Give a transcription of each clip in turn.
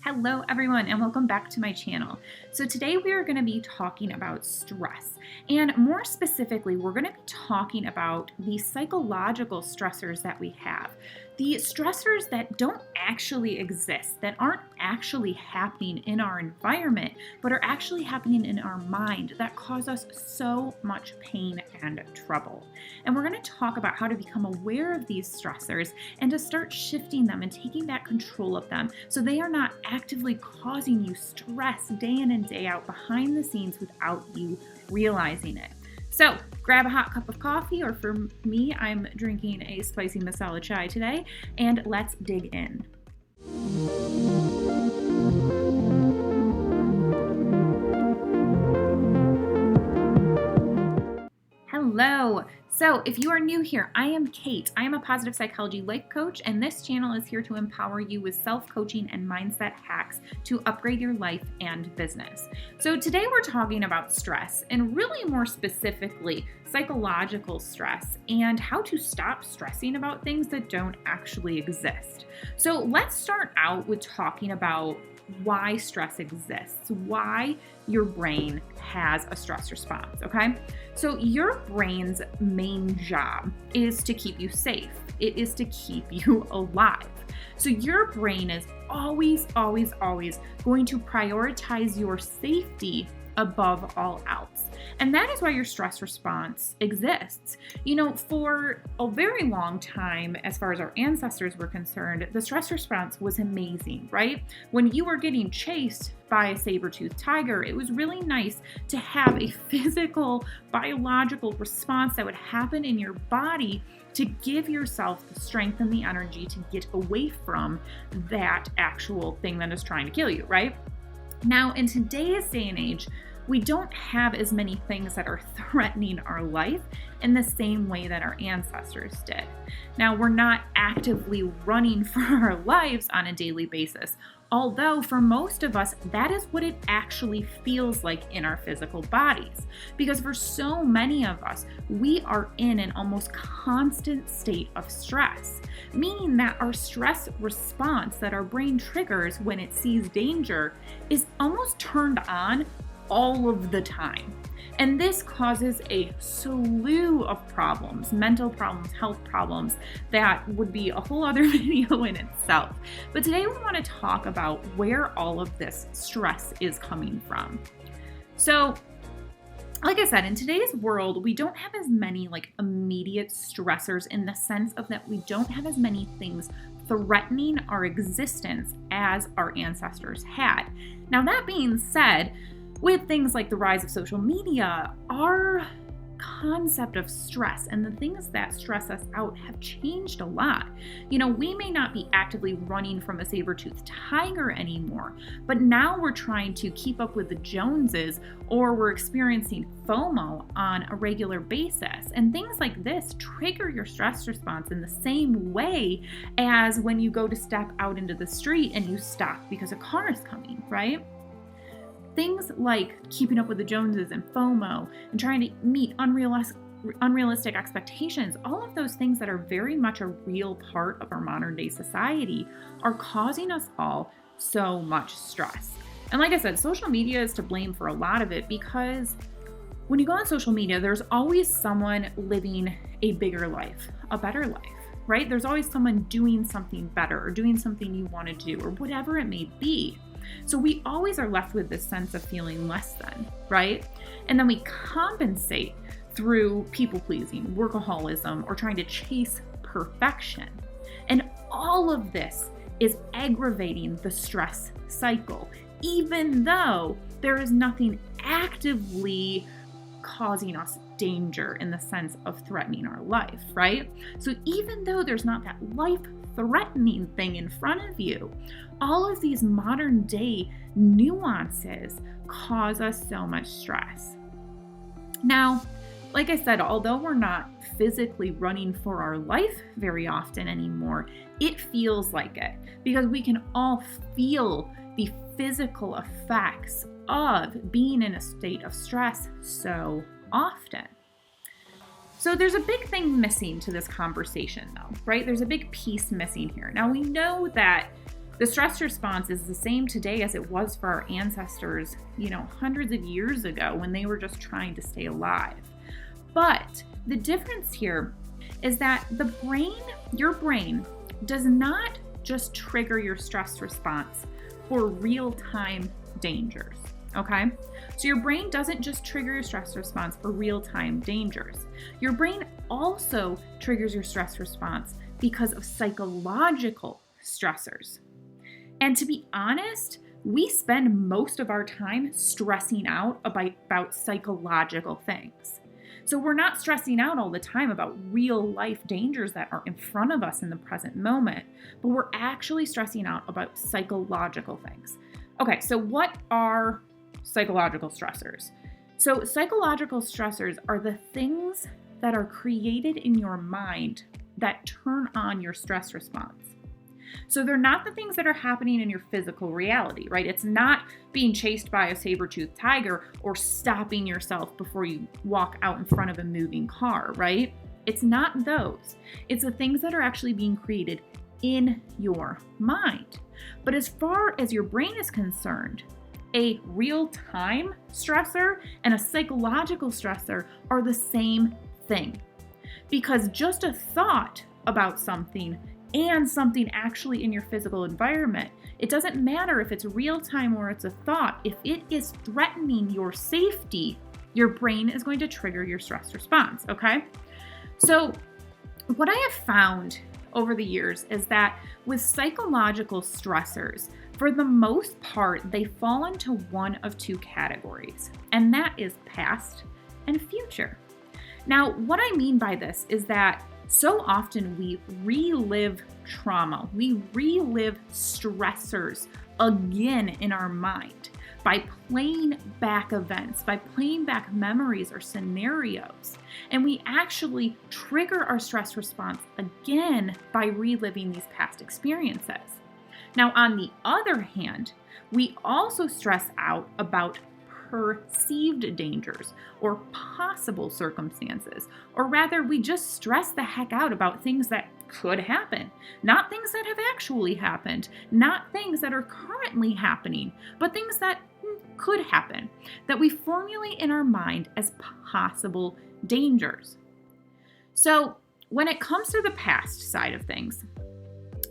Hello everyone and welcome back to my channel. So today we are going to be talking about stress, and more specifically we're going to be talking about the psychological stressors that we have. The stressors that don't actually exist, that aren't actually happening in our environment, but are actually happening in our mind that cause us so much pain and trouble. And we're going to talk about how to become aware of these stressors and to start shifting them and taking back control of them so they are not actively causing you stress day in and day out behind the scenes without you realizing it. So grab a hot cup of coffee, or for me, I'm drinking a spicy masala chai today, and let's dig in. Hello. So if you are new here, I am Kate. I am a positive psychology life coach, and this channel is here to empower you with self-coaching and mindset hacks to upgrade your life and business. So today we're talking about stress, and really more specifically, psychological stress and how to stop stressing about things that don't actually exist. So let's start out with talking about why stress exists, why your brain has a stress response, okay? So your brain's main job is to keep you safe. It is to keep you alive. So your brain is always going to prioritize your safety above all else. And that is why your stress response exists. You know, for a very long time, as far as our ancestors were concerned, the stress response was amazing, right? When you were getting chased by a saber-toothed tiger, it was really nice to have a physical, biological response that would happen in your body to give yourself the strength and the energy to get away from that actual thing that is trying to kill you, right? Now, in today's day and age, we don't have as many things that are threatening our life in the same way that our ancestors did. Now, we're not actively running for our lives on a daily basis, although for most of us, that is what it actually feels like in our physical bodies. Because for so many of us, we are in an almost constant state of stress, meaning that our stress response that our brain triggers when it sees danger is almost turned on all of the time. And this causes a slew of problems, mental problems, health problems, that would be a whole other video in itself. But today we want to talk about where all of this stress is coming from. So, like I said, in today's world, we don't have as many immediate stressors in the sense of that we don't have as many things threatening our existence as our ancestors had. Now, that being said, with things like the rise of social media, our concept of stress and the things that stress us out have changed a lot. You know, we may not be actively running from a saber-toothed tiger anymore, but now we're trying to keep up with the Joneses, or we're experiencing FOMO on a regular basis. And things like this trigger your stress response in the same way as when you go to step out into the street and you stop because a car is coming, right? Things like keeping up with the Joneses and FOMO and trying to meet unrealistic expectations, all of those things that are very much a real part of our modern day society are causing us all so much stress. And like I said, social media is to blame for a lot of it, because when you go on social media, there's always someone living a bigger life, a better life, right? There's always someone doing something better or doing something you want to do or whatever it may be. So we always are left with this sense of feeling less than, right? And then we compensate through people-pleasing, workaholism, or trying to chase perfection. And all of this is aggravating the stress cycle, even though there is nothing actively causing us danger in the sense of threatening our life, right? So even though there's not that life-threatening thing in front of you, all of these modern day nuances cause us so much stress. Now, like I said, although we're not physically running for our life very often anymore, it feels like it, because we can all feel the physical effects of being in a state of stress so often. So there's a big thing missing to this conversation though, right? There's a big piece missing here. Now we know that The stress response is the same today as it was for our ancestors, hundreds of years ago when they were just trying to stay alive. But the difference here is that your brain does not just trigger your stress response for real-time dangers, okay? So your brain doesn't just trigger your stress response for real-time dangers. Your brain also triggers your stress response because of psychological stressors. And to be honest, we spend most of our time stressing out about psychological things. So we're not stressing out all the time about real life dangers that are in front of us in the present moment, but we're actually stressing out about psychological things. Okay, so what are psychological stressors? So psychological stressors are the things that are created in your mind that turn on your stress response. So they're not the things that are happening in your physical reality, right? It's not being chased by a saber-toothed tiger or stopping yourself before you walk out in front of a moving car, right? It's not those. It's the things that are actually being created in your mind. But as far as your brain is concerned, a real-time stressor and a psychological stressor are the same thing. Because just a thought about something and something actually in your physical environment, it doesn't matter if it's real time or it's a thought. If it is threatening your safety, your brain is going to trigger your stress response, okay? So what I have found over the years is that with psychological stressors, for the most part, they fall into one of two categories, and that is past and future. Now, what I mean by this is that so often we relive trauma, we relive stressors again in our mind by playing back events, by playing back memories or scenarios. And we actually trigger our stress response again by reliving these past experiences. Now, on the other hand, we also stress out about perceived dangers or possible circumstances, or rather we just stress the heck out about things that could happen, not things that have actually happened, not things that are currently happening, but things that could happen, that we formulate in our mind as possible dangers. So when it comes to the past side of things,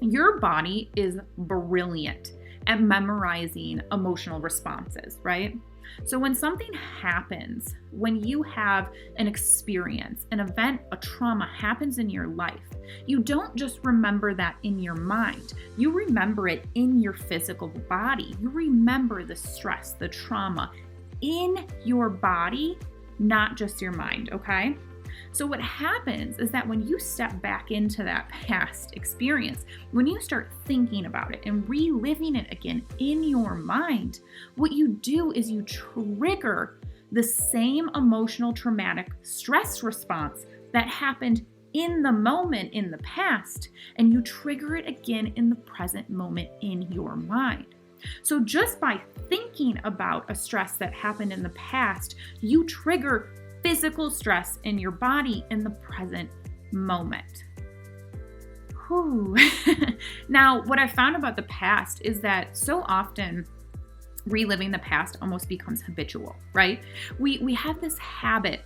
your body is brilliant at memorizing emotional responses, right? So when something happens, when you have an experience, an event, a trauma happens in your life, you don't just remember that in your mind. You remember it in your physical body. You remember the stress, the trauma in your body, not just your mind, okay? So what happens is that when you step back into that past experience, when you start thinking about it and reliving it again in your mind, what you do is you trigger the same emotional traumatic stress response that happened in the moment in the past, and you trigger it again in the present moment in your mind. So just by thinking about a stress that happened in the past, you trigger physical stress in your body in the present moment. Whew. Now, what I found about the past is that so often reliving the past almost becomes habitual, right? We have this habit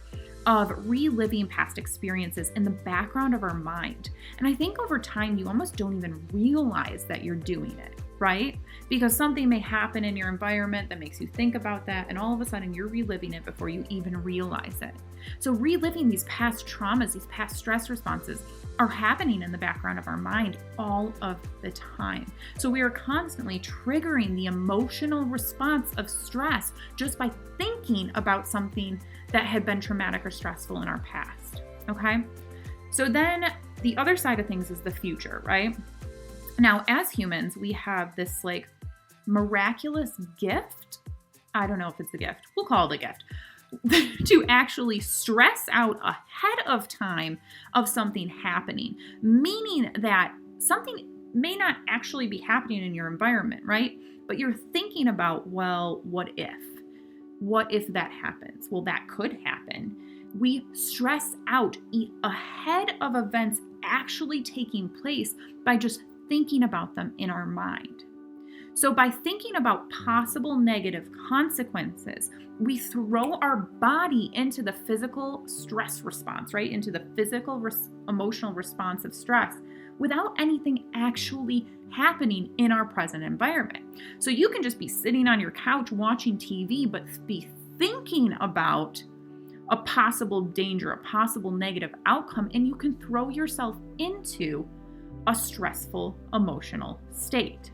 of reliving past experiences in the background of our mind. And I think over time, you almost don't even realize that you're doing it, right? Because something may happen in your environment that makes you think about that, and all of a sudden you're reliving it before you even realize it. So reliving these past traumas, these past stress responses are happening in the background of our mind all of the time. So we are constantly triggering the emotional response of stress just by thinking about something that had been traumatic or stressful in our past, okay? So then the other side of things is the future, right? Now, as humans, we have this miraculous gift. I don't know if it's a gift. We'll call it a gift. To actually stress out ahead of time of something happening, meaning that something may not actually be happening in your environment, right? But you're thinking about, well, what if? What if that happens? Well, that could happen. We stress out ahead of events actually taking place by just thinking about them in our mind. So by thinking about possible negative consequences, we throw our body into the physical stress response, right? Into the physical emotional response of stress without anything actually happening in our present environment. So you can just be sitting on your couch watching TV, but be thinking about a possible danger, a possible negative outcome, and you can throw yourself into a stressful emotional state.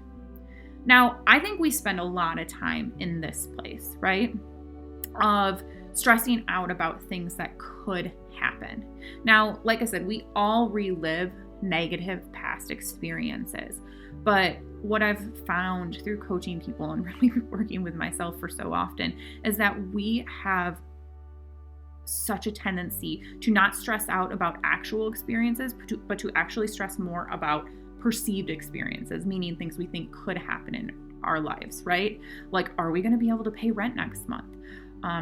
Now, I think we spend a lot of time in this place, right? Of stressing out about things that could happen. Now, like I said, we all relive negative past experiences. But what I've found through coaching people and really working with myself for so often is that we have such a tendency to not stress out about actual experiences, but to actually stress more about perceived experiences, meaning things we think could happen in our lives, right? Like, are we going to be able to pay rent next month?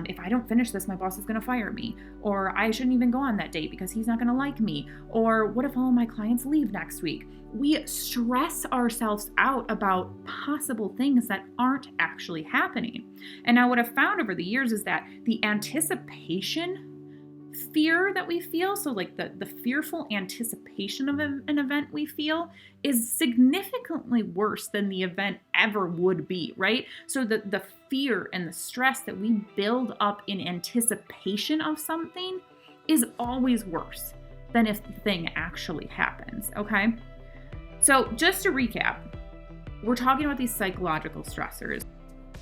If I don't finish this, my boss is going to fire me. Or I shouldn't even go on that date because he's not going to like me. Or what if all my clients leave next week? We stress ourselves out about possible things that aren't actually happening. And now what I've found over the years is that the anticipation fear that we feel, so like the fearful anticipation of an event we feel, is significantly worse than the event ever would be, right? So the fear and the stress that we build up in anticipation of something is always worse than if the thing actually happens, okay? So just to recap, we're talking about these psychological stressors.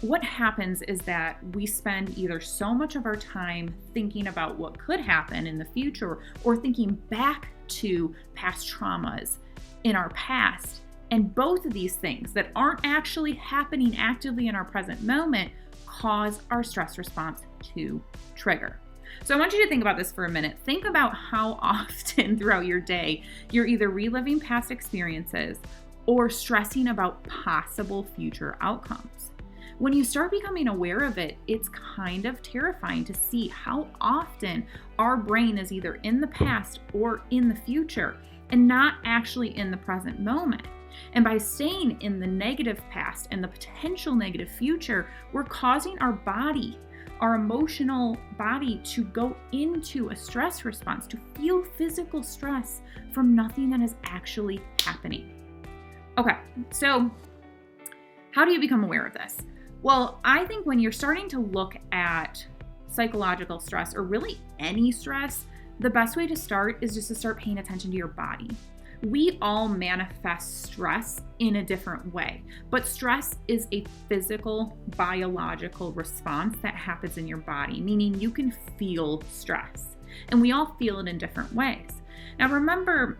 What happens is that we spend either so much of our time thinking about what could happen in the future or thinking back to past traumas in our past. And both of these things that aren't actually happening actively in our present moment cause our stress response to trigger. So I want you to think about this for a minute. Think about how often throughout your day you're either reliving past experiences or stressing about possible future outcomes. When you start becoming aware of it, it's kind of terrifying to see how often our brain is either in the past or in the future and not actually in the present moment. And by staying in the negative past and the potential negative future, we're causing our body, our emotional body, to go into a stress response, to feel physical stress from nothing that is actually happening. Okay, so how do you become aware of this? Well, I think when you're starting to look at psychological stress, or really any stress, the best way to start is just to start paying attention to your body. We all manifest stress in a different way, but stress is a physical, biological response that happens in your body, meaning you can feel stress, and we all feel it in different ways. Now, remember,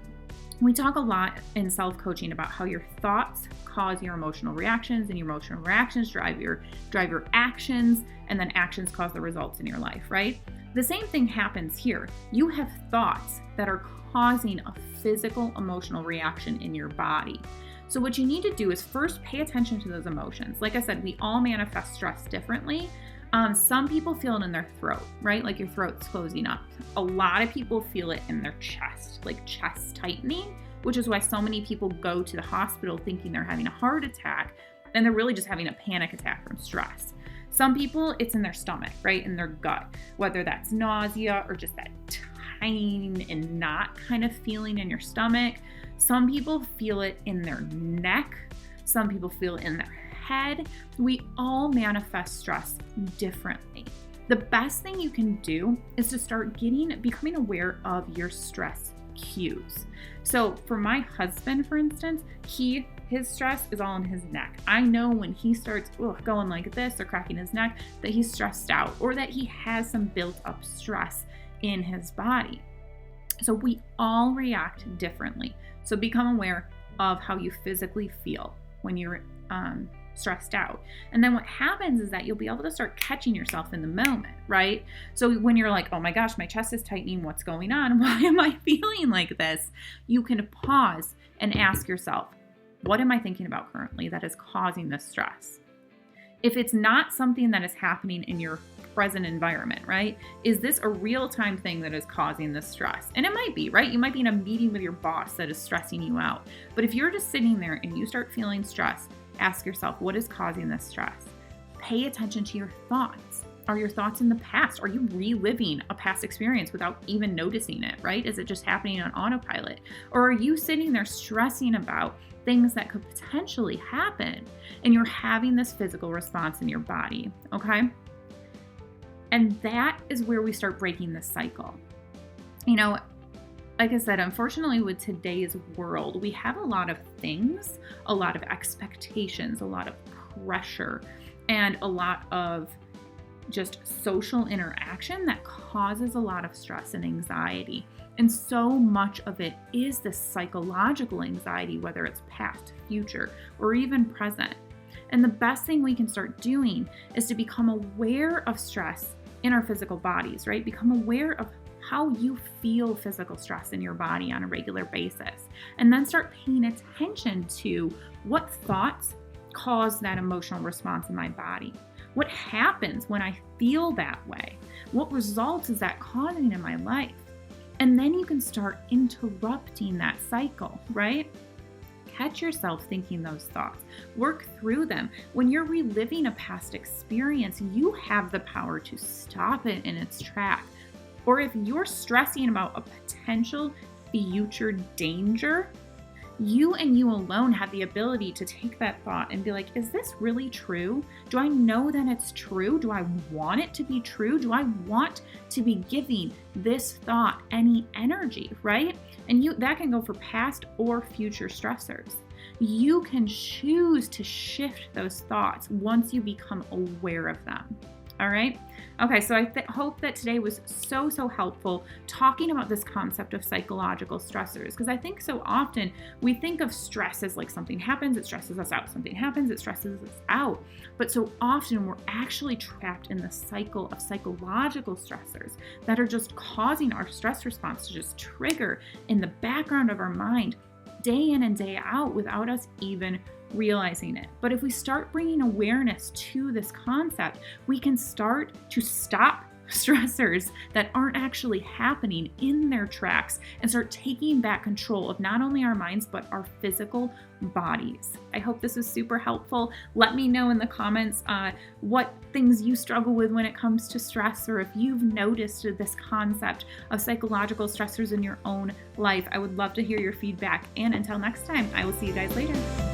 we talk a lot in self-coaching about how your thoughts cause your emotional reactions, and your emotional reactions drive your actions, and then actions cause the results in your life, right? The same thing happens here. You have thoughts that are causing a physical emotional reaction in your body. So what you need to do is first pay attention to those emotions. Like I said, we all manifest stress differently. Some people feel it in their throat, right? Like your throat's closing up. A lot of people feel it in their chest, like chest tightening, which is why so many people go to the hospital thinking they're having a heart attack, and they're really just having a panic attack from stress. Some people, it's in their stomach, right? In their gut, whether that's nausea or just that tiny and knot kind of feeling in your stomach. Some people feel it in their neck. Some people feel it in their head. We all manifest stress differently. The best thing you can do is to start becoming aware of your stress cues. So for my husband, for instance, his stress is all in his neck. I know when he starts going like this or cracking his neck that he's stressed out, or that he has some built up stress in his body. So we all react differently. So become aware of how you physically feel when you're stressed out. And then what happens is that you'll be able to start catching yourself in the moment, right? So when you're like, oh my gosh, my chest is tightening, what's going on? Why am I feeling like this? You can pause and ask yourself, what am I thinking about currently that is causing this stress? If it's not something that is happening in your present environment, right? Is this a real-time thing that is causing this stress? And it might be, right? You might be in a meeting with your boss that is stressing you out. But if you're just sitting there and you start feeling stress, Ask yourself, what is causing this stress? Pay attention to your thoughts. Are your thoughts in the past? Are you reliving a past experience without even noticing it, right? Is it just happening on autopilot? Or are you sitting there stressing about things that could potentially happen and you're having this physical response in your body, okay? And that is where we start breaking this cycle. You know, like I said, unfortunately with today's world, we have a lot of things, a lot of expectations, a lot of pressure, and a lot of just social interaction that causes a lot of stress and anxiety. And so much of it is this psychological anxiety, whether it's past, future, or even present. And the best thing we can start doing is to become aware of stress in our physical bodies, right? Become aware of how you feel physical stress in your body on a regular basis. And then start paying attention to what thoughts cause that emotional response in my body. What happens when I feel that way? What results is that causing in my life? And then you can start interrupting that cycle, right? Catch yourself thinking those thoughts. Work through them. When you're reliving a past experience, you have the power to stop it in its track. Or if you're stressing about a potential future danger, you and you alone have the ability to take that thought and be like, is this really true? Do I know that it's true? Do I want it to be true? Do I want to be giving this thought any energy, right? And that can go for past or future stressors. You can choose to shift those thoughts once you become aware of them. All right. Okay. So I hope that today was so helpful talking about this concept of psychological stressors, because I think so often we think of stress as like something happens, it stresses us out. Something happens, it stresses us out. But so often we're actually trapped in the cycle of psychological stressors that are just causing our stress response to just trigger in the background of our mind day in and day out without us even realizing it. But if we start bringing awareness to this concept, we can start to stop stressors that aren't actually happening in their tracks and start taking back control of not only our minds, but our physical bodies. I hope this was super helpful. Let me know in the comments what things you struggle with when it comes to stress, or if you've noticed this concept of psychological stressors in your own life. I would love to hear your feedback. And until next time, I will see you guys later.